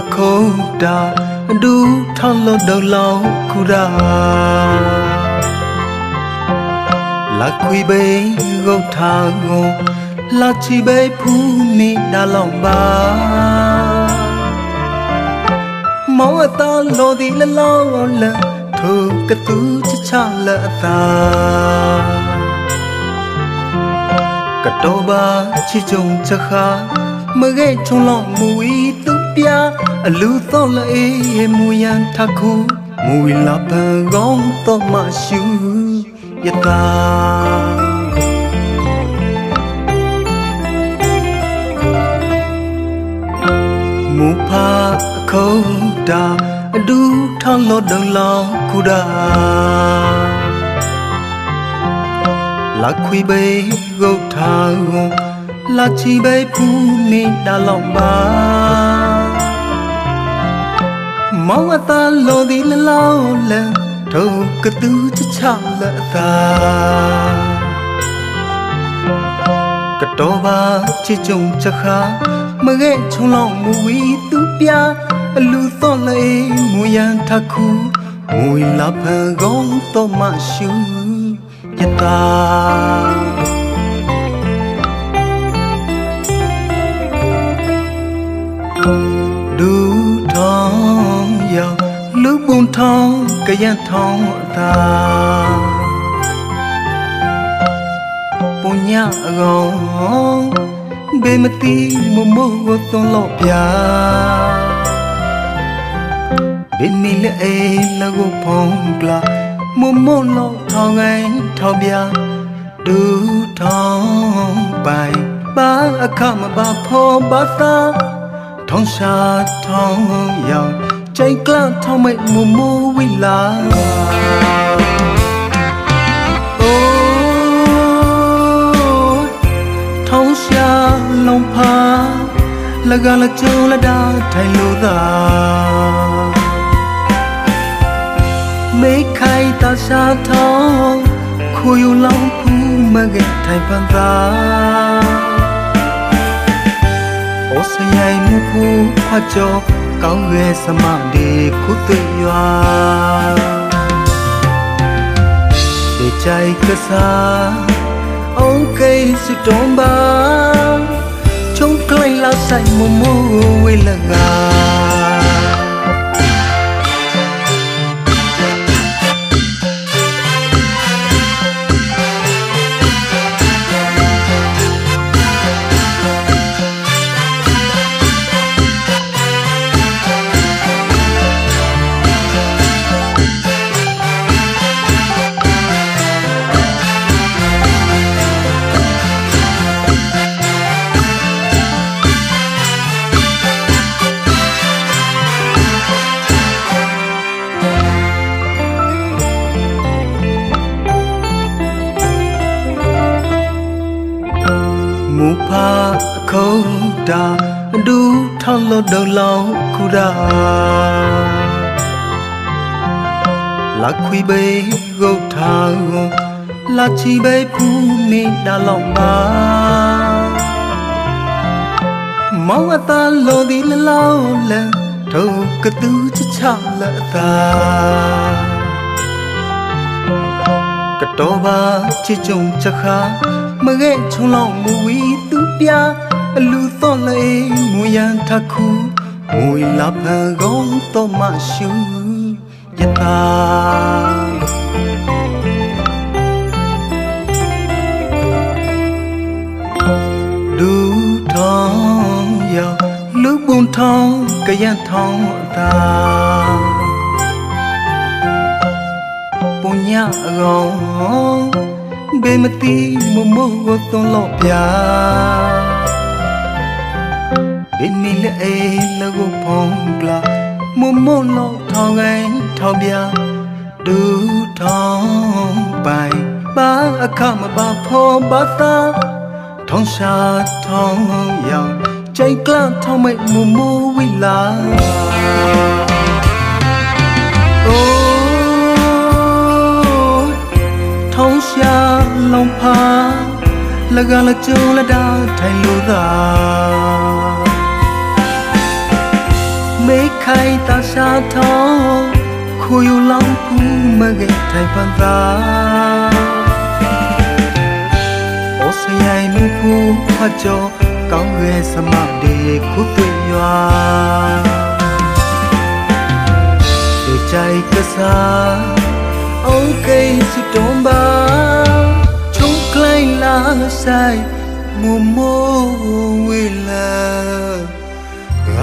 a coda do tolo do long kuda la kui be go tha go la chi be phu ni da long ba mau ta lo di la lo la thu ka tu cha la ta ka to ba chi chung cha kha mơ ghé trong lòng mùi tứ bia lưu to là ê mùi ăn thà khu mùi là bờ gong to mà siêu ya ta mù pa khâu đà đu thang lo đằng lao khu đà là khuy bê gâu thà gô la chi bay phu ni da long ba mau ta lo di la lao la thâu ka tu cha la ta ka to ba chi chung cha kha ma ge chung long mu wi tu pya lu to la e mu yan tha khu mui la pha gong to ma shu ya ta đủ thong giàu lúc buồn thong cái gian thong ta buồn nhã gong bê mà ti mồ mồ tôn lọ bia bên mi lệ là gô phong bla mồ mồ lọ thong anh thong bia đủ thong bài ba akha mà ba pho ba ta thong xa thong giàu trái cla thong mẹ mù mù vi la thong xa lòng pha là gà là châu là đa thay lô da mấy khai ta xa thong khui lòng phu mà ghé thay pan ta ô say ai mu phu hoa cho cao ghé sa ma đi khu tự doa để trái cơ sa ông cây sự trốn ba trong cây lao say mu mu quê là gà mù pa khâu đà đu thang lo đầu lao khu đà là khuy bê gâu thà gô là chi bê phu ni da long ba mau ta lo di la lao la thâu ka tu cha la ta ka to ba chi chung cha kha mà ghé trong lòng mùi tu bia lưu to la e mùi ăn thà khu mùi la pha gong to ma shu ya ta đủ thong giàu lúc buồn thong cái gian thong ta buồn nhã gong bê mà ti mồ mồ tôn lọ bia bên mi lệ là gô phong bla mồ mồ lọ thong anh thong bia đủ thong bài ba akha mà ba pho ba ta thong xa thong giàu trái cla thong mẹ mồ mồ vi la thong xa lòng pha là gà là châu là đa thay lô da ခိုင်တာရှာထောင်းခိုယူလောင်းဘူးမကဲထိုင်ပန်သာအိုစရိုင်မှုဘူးဖတ်ကြောကောင်းရဲ့စမတေခုသွေရွာဒီချိုက်ကစားအိုကေစီတုံးပါချုံကလိုင်းလာဆိုင်မမိုးဝေလာเ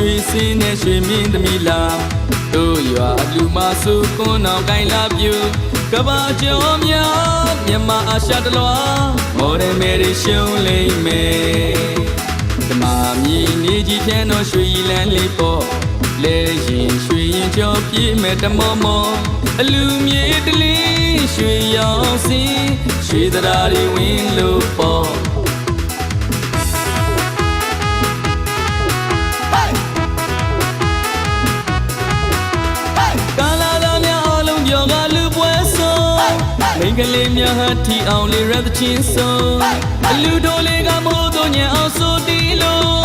ရွှေစင်းနဲ့ရွှေမင်းသမီးလာတို့ရွာလူမစုကွန်းအောင်ကိုင်းလာပြူကဘာကျော်များမြန်မာအာရှတလွားမော်ဒယ်မယ်ရီရှုံးလိမ့်မယ်ဓမ္မမြည်နေကြီးဖြန်းတော့ရွှေလန်းလေးပေါ့လဲရင်ရွှေရင်ကြောပြည့်မဲ့တမောမောအလူမြေတလင်းရွှေရောင်စင်းရွှေသရာတွေဝင်လို့ပေါ့မိန်းကလေးများဟာထီအောင်လေးရသချင်းဆုံးအလူတော်လေးကမိုးတို့ညံအောင်ဆိုတီလို့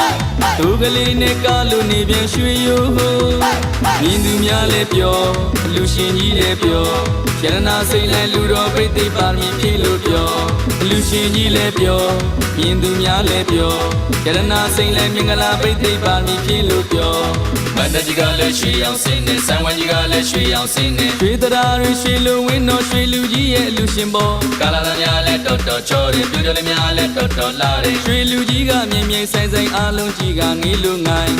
သူကလေးနဲ့ကလို့နေပြန်ရွှေရိုးမြင်သူများလည်းပြောအလူရှင်ကြီးလည်းပြောရတနာစိတ်လည်းလူတော်ပိတ်သိပ်ပါမည်ဖြစ်လို့ပြောအလူရှင်ကြီးလည်းပြောမြင်သူများလည်းပြောရတနာစိတ်လည်းမင်္ဂလာပိတ်သိပ်ပါမည်ဖြစ်လို့ပြောမန္တကြီးကလည်းရွှေအောင်စင်းနဲ့ဆံဝမ်းကြီးကလည်းရွှေအောင်စင်းနဲ့ရွှေတရာတွေရွှေလိုဝင်းတော်ရွှေလူကြီးရဲ့အလူရှင်ပေါ်ကာလာသားများလည်းတော်တော်ချောတယ်ပြူတယ်လည်းများလည်းတော်တော်လာတယ်ရွှေလူကြီးကမြင်မြင်ဆိုင်ဆိုင်အားလုံးကြီးကငေးလို့ငိုင်း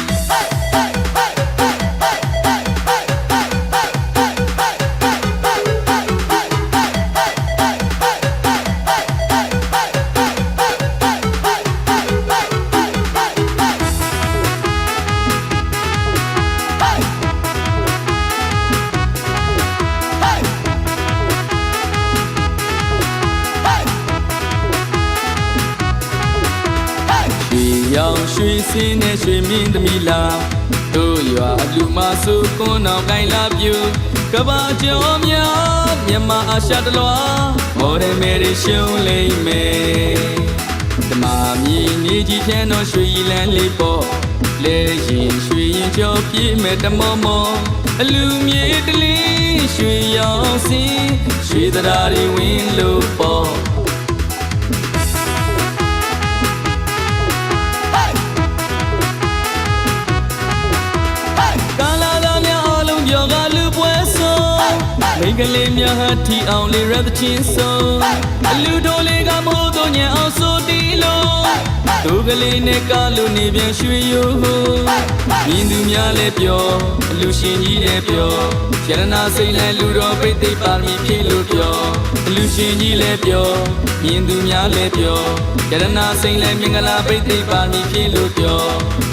ရောင်ရွှေစင်းနဲ့ရွှေမင်းသမီးလာတို့ရွာလူမစုကွန်းအောင်ကိုင်းလာပြူကဘာကျော်များမြန်မာအာရှတလွားမော်ဒယ်မယ်ရီရှုံးလိမ့်မယ်ဓမ္မမြည်နေကြီးဖြန်းတော့ရွှေလန်းလေးပေါ့လဲရင်ရွှေရင်ကြောပြည့်မဲ့တမောမောအလူမြေတလင်းရွှေရောင်စင်းရွှေသရာတွေဝင်လို့ပေါ့မိန်းကလေးများဟာထီအောင်လေးရသချင်းဆုံးအလူတော်လေးကမိုးတို့ညံအောင်ဆိုတီလို့သူကလေးနဲ့ကလို့နေပြန်ရွှေရိုးမြင်သူများလည်းပြောအလူရှင်ကြီးလည်းပြောရတနာစိတ်လည်းလူတော်ပိတ်သိပ်ပါမည်ဖြစ်လို့ပြောအလူရှင်ကြီးလည်းပြောမြင်သူများလည်းပြောရတနာစိတ်လည်းမင်္ဂလာပိတ်သိပ်ပါမည်ဖြစ်လို့ပြော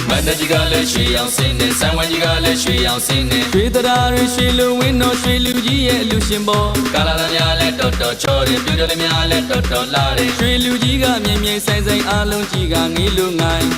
မန္တကြီးကလည်းရွှေအောင်စင်းနဲ့ဆံဝမ်းကြီးကလည်းရွှေအောင်စင်းနဲ့ရွှေသရာတွေရွှေလိုဝင်းတော်ရွှေလူကြီးရဲ့အလူရှင်ပေါ်ကာလာသားများလည်းတော်တော်ချောတယ်ပြူတယ်လည်းများလည်းတော်တော်လာတယ်ရွှေလူကြီးကမြင်မြင်ဆိုင်ဆိုင်အားလုံးကြီးကငေးလို့ငိုင်း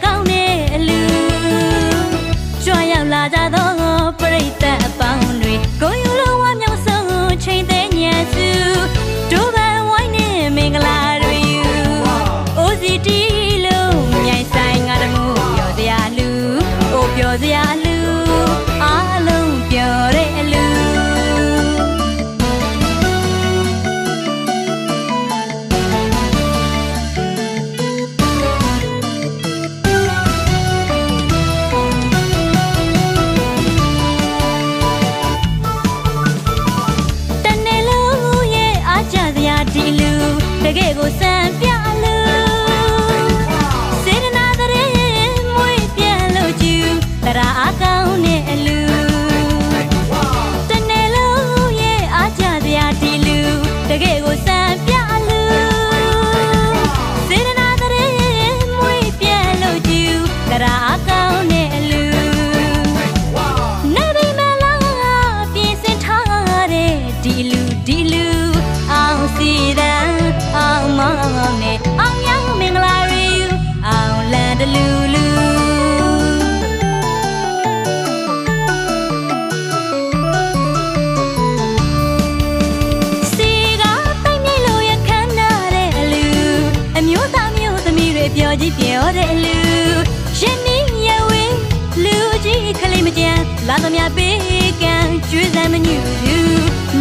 ကောင်းတဲ့အလူကြွရောက်လာကြသောပရိသတ်အပေါင်းတွေကိုယူလိုဝမြောက်ဆုံးချိန်တဲ့ညစုဒိုးပန်ဝိုင်းနဲ့မင်္ဂလာတွေယူ OCT လုံးမြိုင်ဆိုင်ငါတမှုပြောစရာလူအိုပြောစရာလူအားလုံးပြောတဲ့အလူတကယ်ကိုစံပြလူစေတနာတရေမွေးပြန်လို့ကျူတရာအကောင်းနဲ့အလူတနေ့လုံးရဲ့အားကြစရာဒီလူတကယ်ကိုစံပြလူစေတနာတရေမွေးပြန်လို့ကျူတရာအကောင်းနဲ့အလူနေပြီမလားပြင်ဆင်ထားတဲ့ဒီလူအောင်စီတဲ့အောင်မောင်နဲ့အောင်ရောက်မင်္ဂလာရီအောင်လန်တလူလူစီကတိုင်မြိုင်လို့ရခမ်းနာတဲ့အလူအမျိုးသားမျိုးသမီးတွေပြောကြည့်ပြောတဲ့အလူရှင်မင်းရဝေးလူကြီးခလေးမကြမ်းလာသမျှပေးကံကျွေးစမ်းမညူ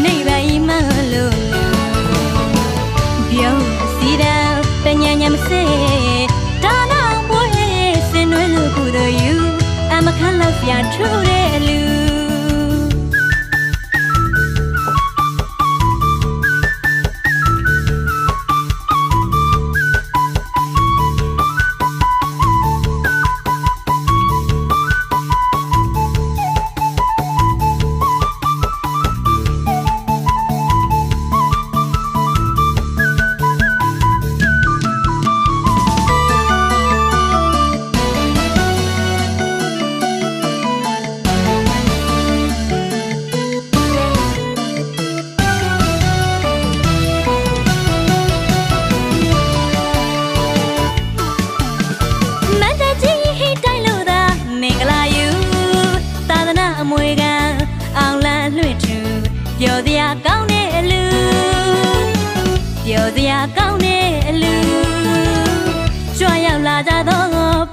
နေပါဤမလို့ပြောစီတယ်တညံ့ညံ့မစေဒါနာဘွေးစင်နွေးလို့ခုတို့ယူအမခန့်လောက်ပြထူတဲ့လူပြောစရာကောင်းတဲ့အလူပြောစရာကောင်းတဲ့အလူကြွရောက်လာကြသော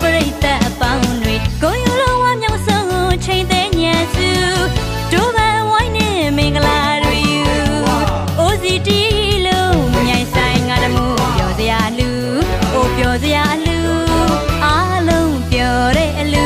ပရိသတ်အပေါင်းတွေကိုယူလိုဝမြောက်ဆုံးချိန်တဲ့ညစုဒိုးပန်ဝိုင်းနဲ့မင်္ဂလာတွေယူ OCT လုံးမြိုင်ဆိုင်ငါတမှုပြောစရာလူအိုပြောစရာလူအားလုံးပြောတဲ့အလူ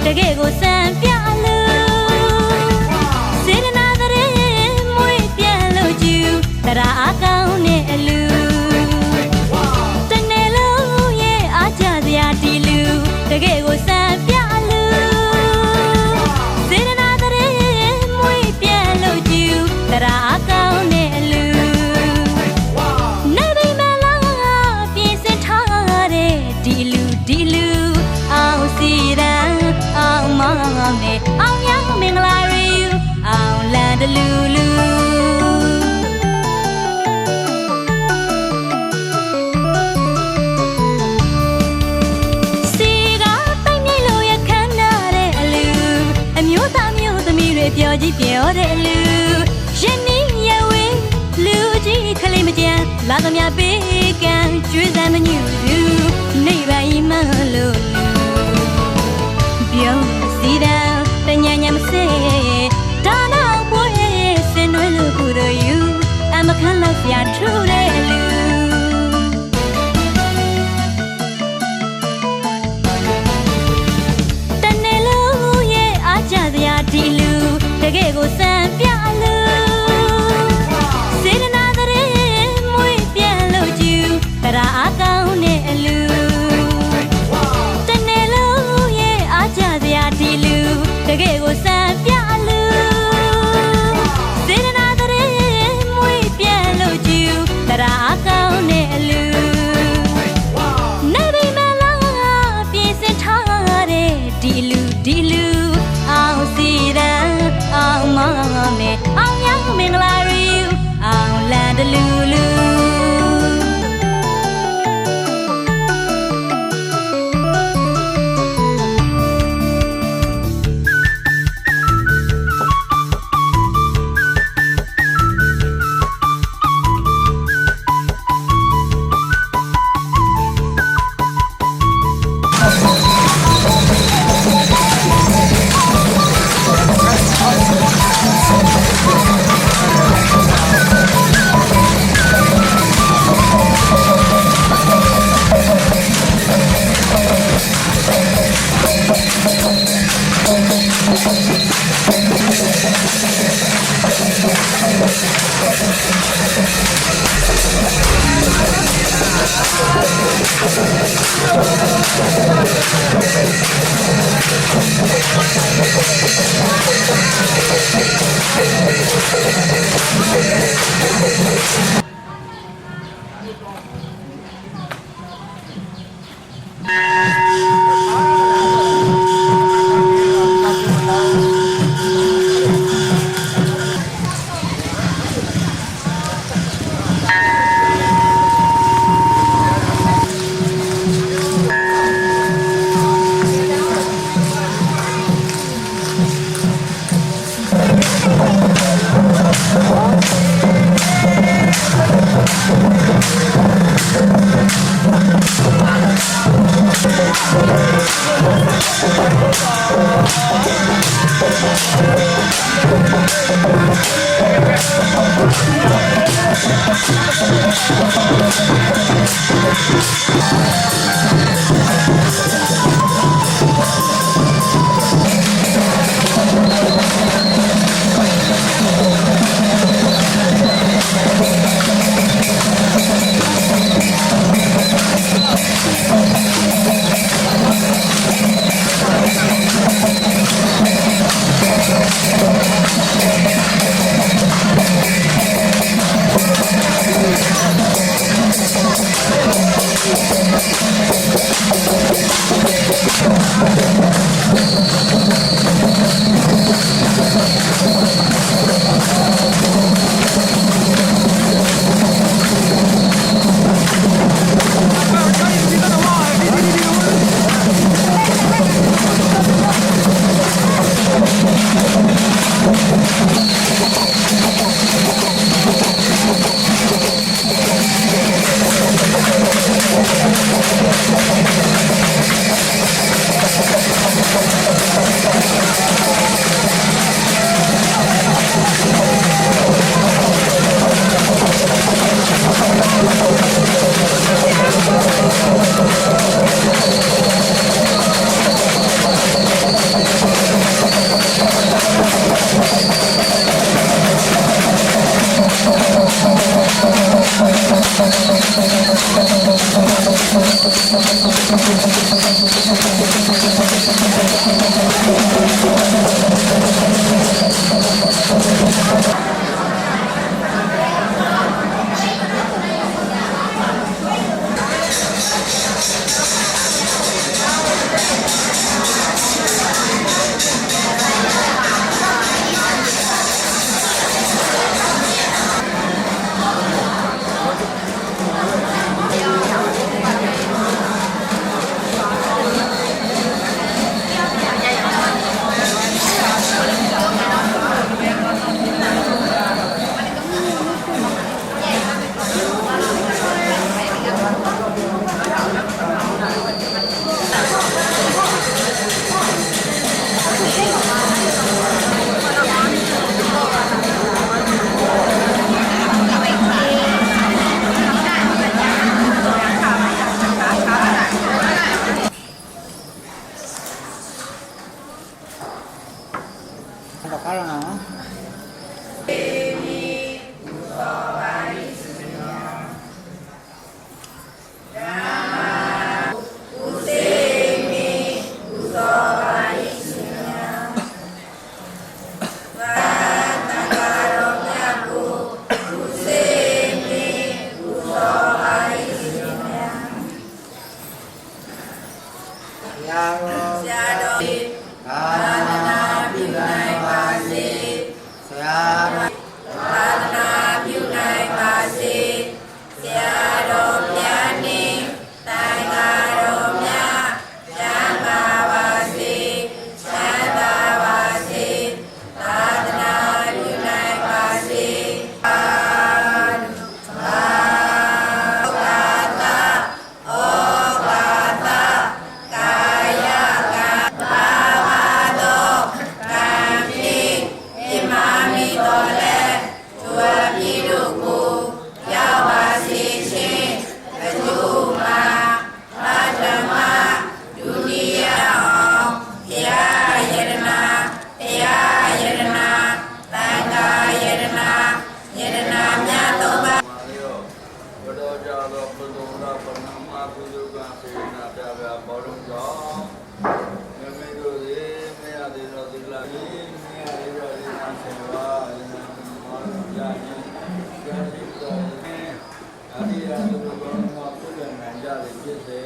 တကယ်ကိုစံပြလူစေတနာတရေမွေးပြန်လို့ကျူတရာအကောင်းနဲ့အလူတနေ့လုံးရဲ့အားကြစရာဒီလူတကယ်ကိုစံပြလူစေတနာတရေမွေးပြန်လို့ကျူတရာအကောင်းနဲ့အလူနေပြီမလားပြင်ဆင်ထားတဲ့ဒီလူအောင်စီတဲ့အောင်မောင်နဲ့အောင်ရောက်မင်္ဂလာရီအောင်လန်တလူလူစီကတိုင်မြိုင်လို့ရခမ်းနာတဲ့အလူအမျိုးသားမျိုးသမီးတွေပြောကြည့်ပြောတဲ့အလူရှင်မင်းရဝေးလူကြီးခလေးမကြမ်းလာသမျှပေးကံကျွေးစမ်းမညူနေပါဤမလို့ပြောစီတယ်တညံ့ညံ့မစေဒါနာဘွေးစင်နွေးလို့ခုတို့ယူအမခန့်လောက်ပြထူတဲ့လူတနေ့လုံးရဲ့အားကြစရာဒီလူတကယ်ကိုစံပြလူစေတနာတရေမွေးပြန်လို့ကျူတရာအကောင်းနဲ့ ကာ တာပေါ်တော့ကြောင့်မမေတို့ရေမရသေးတော့ဒီလာကြီးမရသေးတော့ဒီနာဆေပါမောင်ရရင်ကြာရှိတော့အဒီရတို့ကောင်းမှာပြုလုပ်နိုင်ကြတယ်ဖြစ်စေ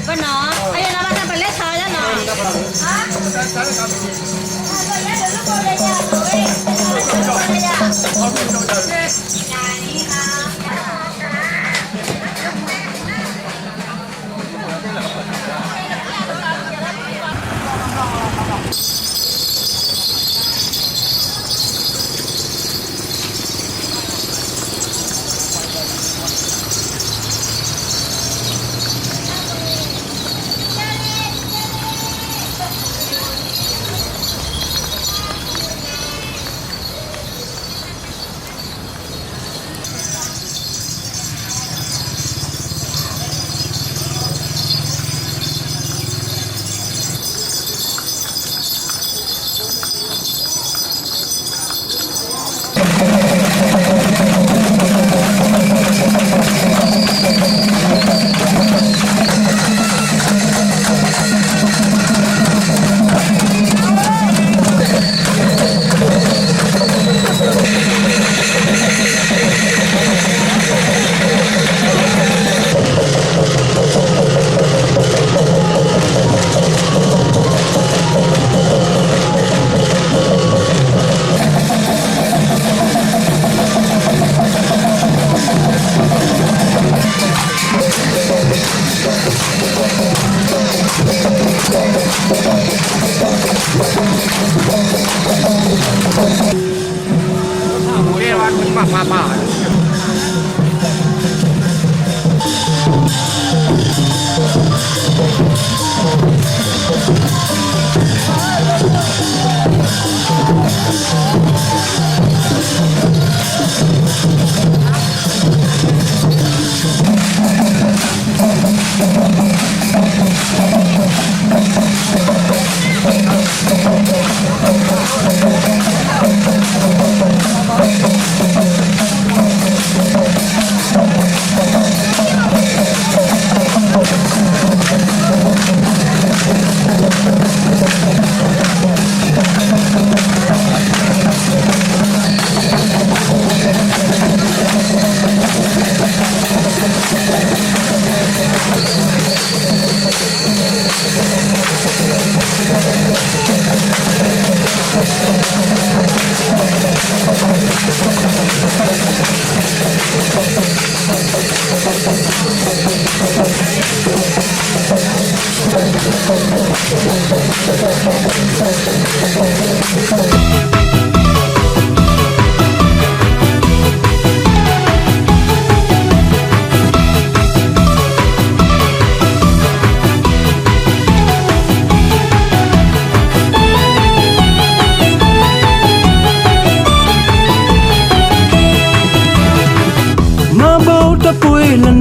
ဘနော်အဲ့ရလာတာပလက်ချာရနော်ဟာအဲ့ရလူပေါ်ရရတော့အေးညာနီဟာ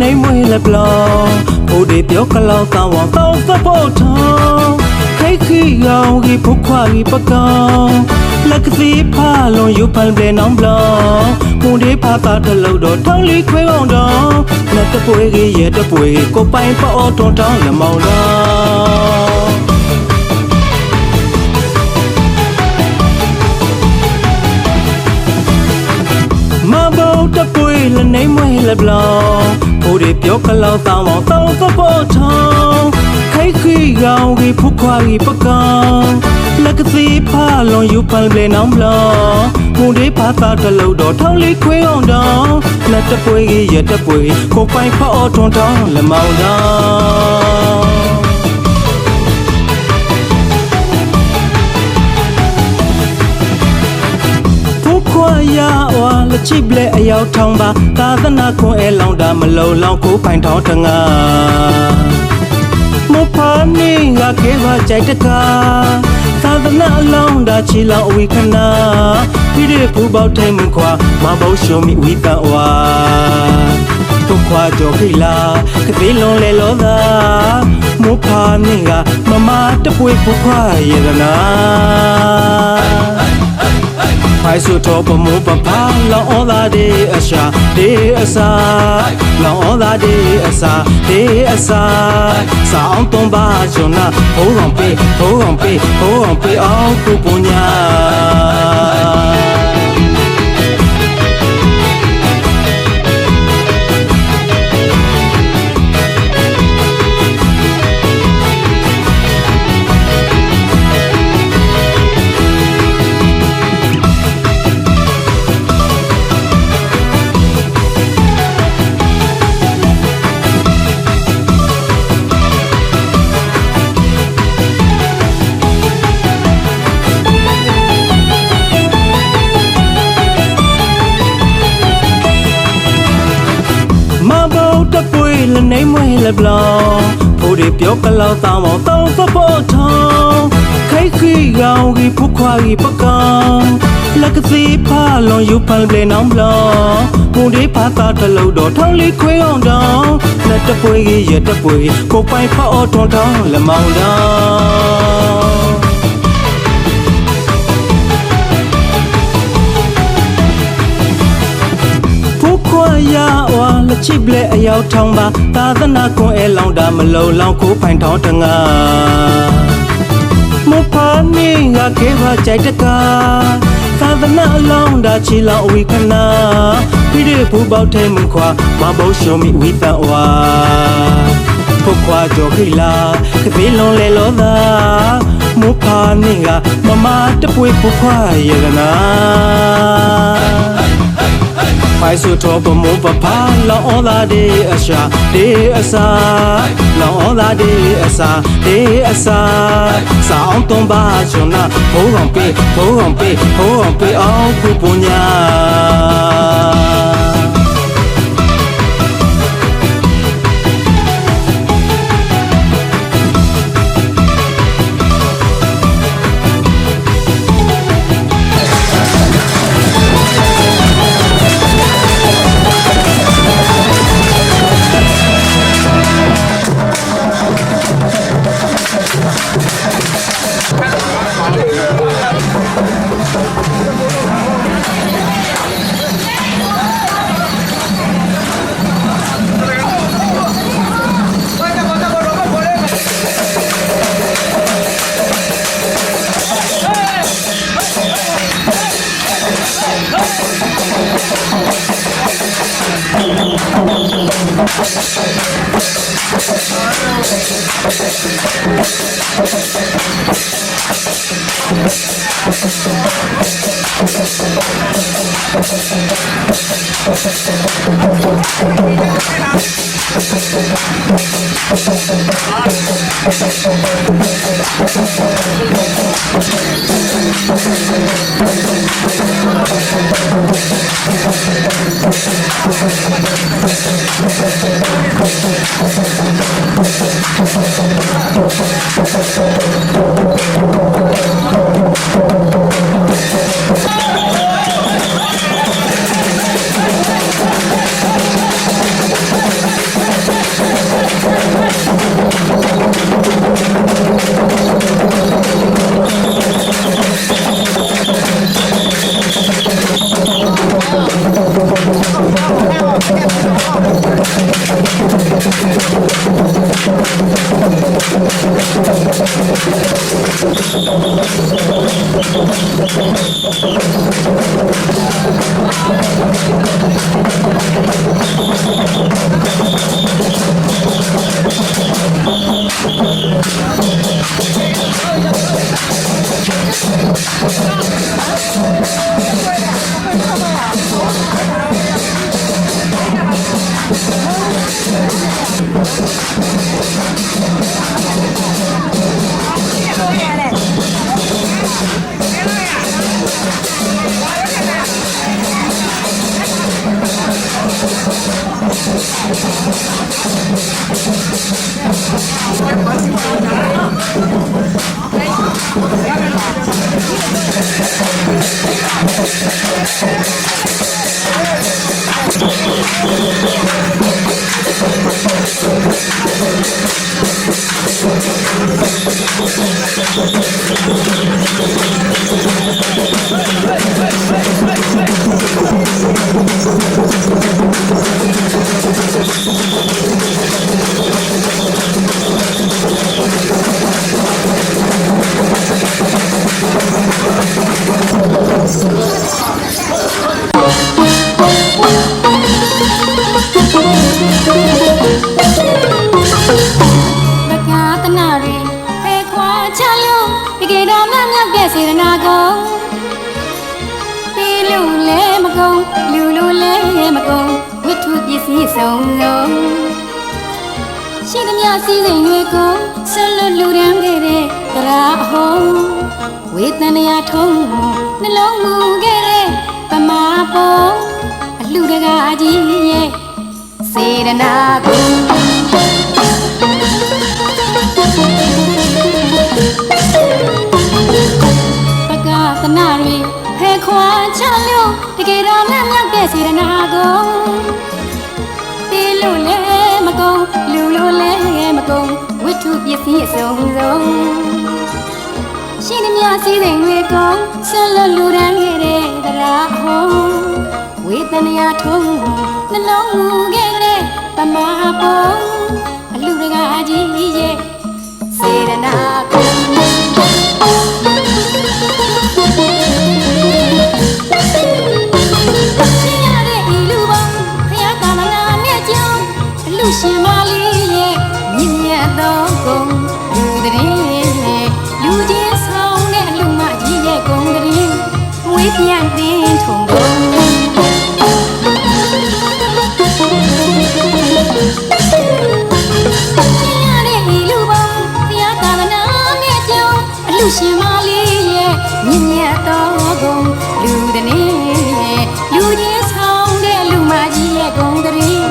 နေမွေးလက်ပလောဘိုးဒီပြောကလောက်တောင်းတော့သဖို့ထောင်းခိတ်ခိရောင်ကြီးဖုတ်ခွာကြီးပကောင်လက်ကစီဖာလုံးယူပိုင်ပလနောင်းဘလောဘုံဒီဖာတာတလို့တော့ထောင်းလေးခွဲအောင်တော့လက်တပွေကြီးရဲ့တပွေကိုပိုင်ပေါ်တွန်တောင်းလမောင်းတော့မဘောတပွေလနေမွေးလက်ပလောဘိုးဒီပြောကလောက်တောင်းတော့သဖို့ထောင်းခိတ်ခိရောင်ကြီးဖုတ်ခွာကြီးပကောင်လက်ကစီဖာလုံးယူပိုင်ပလနောင်းဘလောဘုံဒီဖာတာတလို့တော့ထောင်းလေးခွဲအောင်တော့လက်တပွေကြီးရဲ့တပွေကိုပိုင်ပေါ်တွန်တောင်းလမောင်းတော့ ခွာရဝါလက်ချိပလဲအယောက်ထောင်ပါသာသနာခွန်အဲလောင်တာမလုံလောက်ကိုပိုင်ထောင်းတငါမဖာနေငါခဲပါကြိုက်တကားသာသနာအလောင်းတာချီလောင်အဝိခနာပြည့်တဲ့ဖူပေါက်ထဲမခွာမဘောရှုံမိဝိတဝါဖုခွာကြောခိလာကတိလုံးလေလောသာမဖာနေကမမတပွေဖုခွာရတနာI so top of mo papa la all that day asha day asa la all that day asa sound ton ba jona ho on pe all ku punyaနေမွေးလဘလောင်ဖိုးတွေပြောကလောက်တောင်းအောင်တောင်းဖဖို့ထောင်းခိုက်ခိကောင်ကြီးဖုခွာကြီးပကောင်လက်ကစီဖာလွန်ယူဖန်ပလေနောင်ဘလောင်ပုံတွေဖာတာတလို့တော့ထောင်းလေးခွေးအောင်တောင်းလက်တပွေကြီးရတပွေကြီးကိုပိုင်ဖောက်ထွန်ထောင်းလမောင်တောင်းရဝါလက်ချိပလဲအယောက်ထောင်ပါသာသနာခွန်အဲလောင်တာမလုံလောက်ကိုပိုင်ထောင်းတငါမဖာနေငါခဲပါကြိုက်တကားသာသနာအလောင်းတာချီလောင်အဝိခနာပြည့်တဲ့ဖူပေါက်ထဲမခွာမဘောရှုံမိဝိတဝါဖုခွာကြောခိလာကတိလုံးလေလောသာမဖာနေကမမတပွေဖုခွာရတနာI so top of mo papa la all that day asa la all that day asa sound ton ba jona ho on pe all ku punya မကားတနာရီဖဲခွာချလို့ဒီကေတော်မြတ်မြတ်ပြည့်စေတနာကုန်ပြီးလို့လဲမကုန်လူလို့လဲမကုန်ဝိထုပစ္စည်းဆုံးလုံးရှိသမျှစည်းစိမ်တွေကိုဆက်လွတ်လူရန်ခဲ့တဲ့ကရာအဟုံးဝေသနာထုံးနှလုံးမူခဲ့တဲ့ပမာပုံအလှတကားကြီးရဲ့စေတနာကုန်ပကသနာရီဖဲခွာချလို့တကယ်တော့မြတ်မြတ်တဲ့စေတနာကုန်တီးလို့လဲမကုန်လူလို့လဲမကုန်ဝိထုပစ္စည်းအစုံဆုံးရှိသမျှစည်းစိမ်တွေကုန်ဆက်လက်လူရန်ခဲ့တဲ့တရားအဟုံးဝေသနာထုံးနှလုံးမူခဲ့တဲ့ပမာပုံအလှတကားကြီးရဲ့စေတနာကုန်ရှင်မလေးရဲ့မြင့်မြတ်သောဂုဏ်လူတည်းလူချင်းဆောင်တဲ့အလူမကြီးရဲ့ဂုဏ်တည်းဝေးပြန်တင်ထုံကုန်ရှင်ရတဲ့ဒီလူပေါင်းဘုရားသာသနာနဲ့ကြောင်းအလူရှင်မလေးရဲ့မြင့်မြတ်သောဂုဏ်လူတည်းလူချင်းဆောင်တဲ့အလူမကြီးရဲ့ဂုဏ်တည်း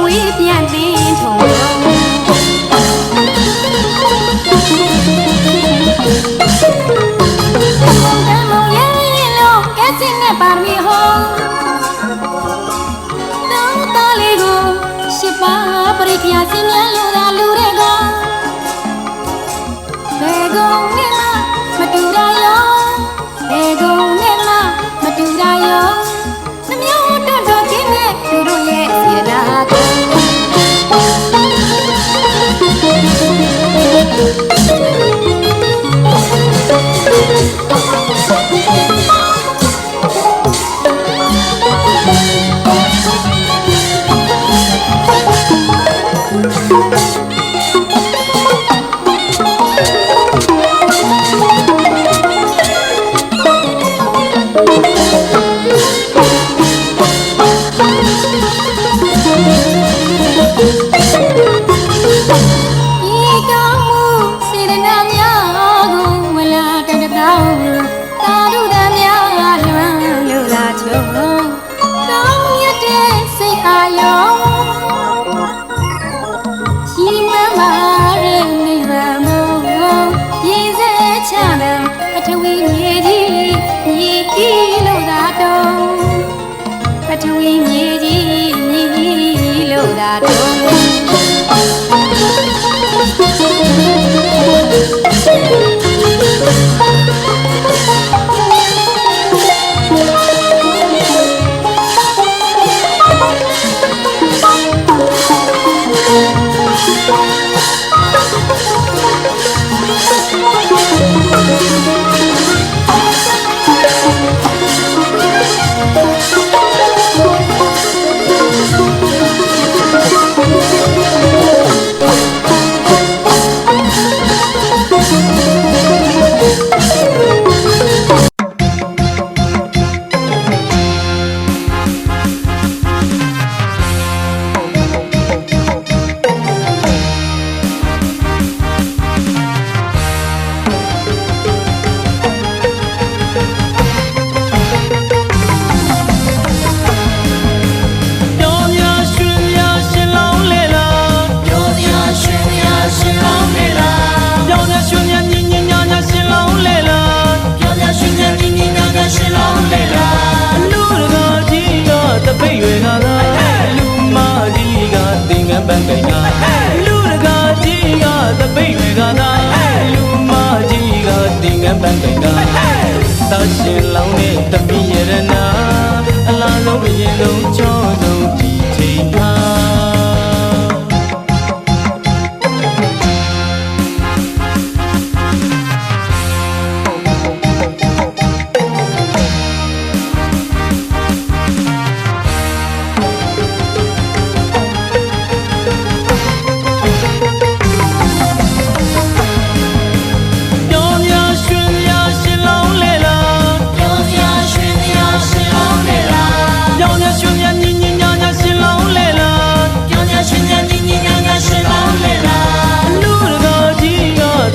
ဝေးပြန်တင်ထုံကုန်တမောရဲ့လုံးကဲစင်းနဲ့ပါမီဟောတောင်းတလေးကိုရှစ်ပါးပရိက္ခယာစင်မြန်လို့သာလူတွေကဘယ်ကုန်နဲ့မှမတူရရောဘယ်ကုန်နဲ့မှမတူရရောနှမျိုးတွန့်တော်ခြင်းနဲ့သူတို့ရဲ့စေတနာကို တောက်ရှင်လောင်းတဲ့တပည့်ရတနာအလားဆုံးအရင်ဆုံးချောဆုံးဒီချိန်မှာ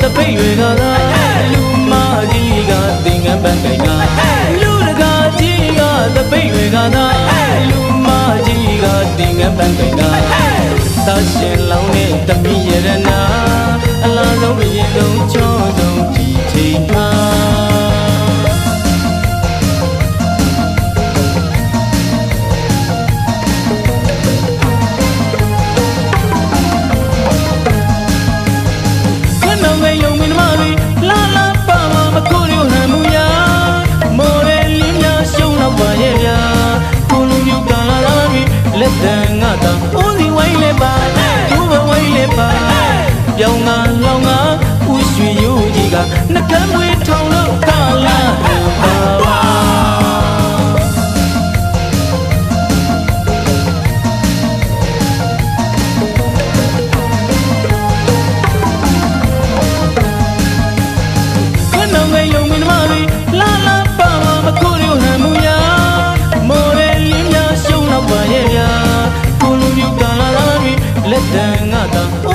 တပိတ်တွေကသာလူမကြီးကသင်္ကန်းပန်းကိုင်ကလူတကာကြီးကတပိတ်တွေကသာလူမကြီးကသင်္ကန်းပန်းကိုင်ကသာရှင်လောင်းတဲ့တပည့်ရတနာအလားဆုံးအရင်ဆုံးချောဆုံးဒီချိန်မှာလက်တန်ငါတာဦးစီဝိုင်းလေးပါသူ့ဘဝိုင်းလေးပါပြောင်းငါလောင်းငါဦးရွှေရိုးကြီးကနှကမ်းမွေးထောင်လို့ကာလာပါခဏငယ်လုံးမင်းမလေးလာလာပါမခိုးရဟန်မူယာမော်ရဲလင်းများရှုံးတော့ပါရဲ့ဗျာကိုလူမျိုးကလာလာပြီးလက်တန်ငါတာ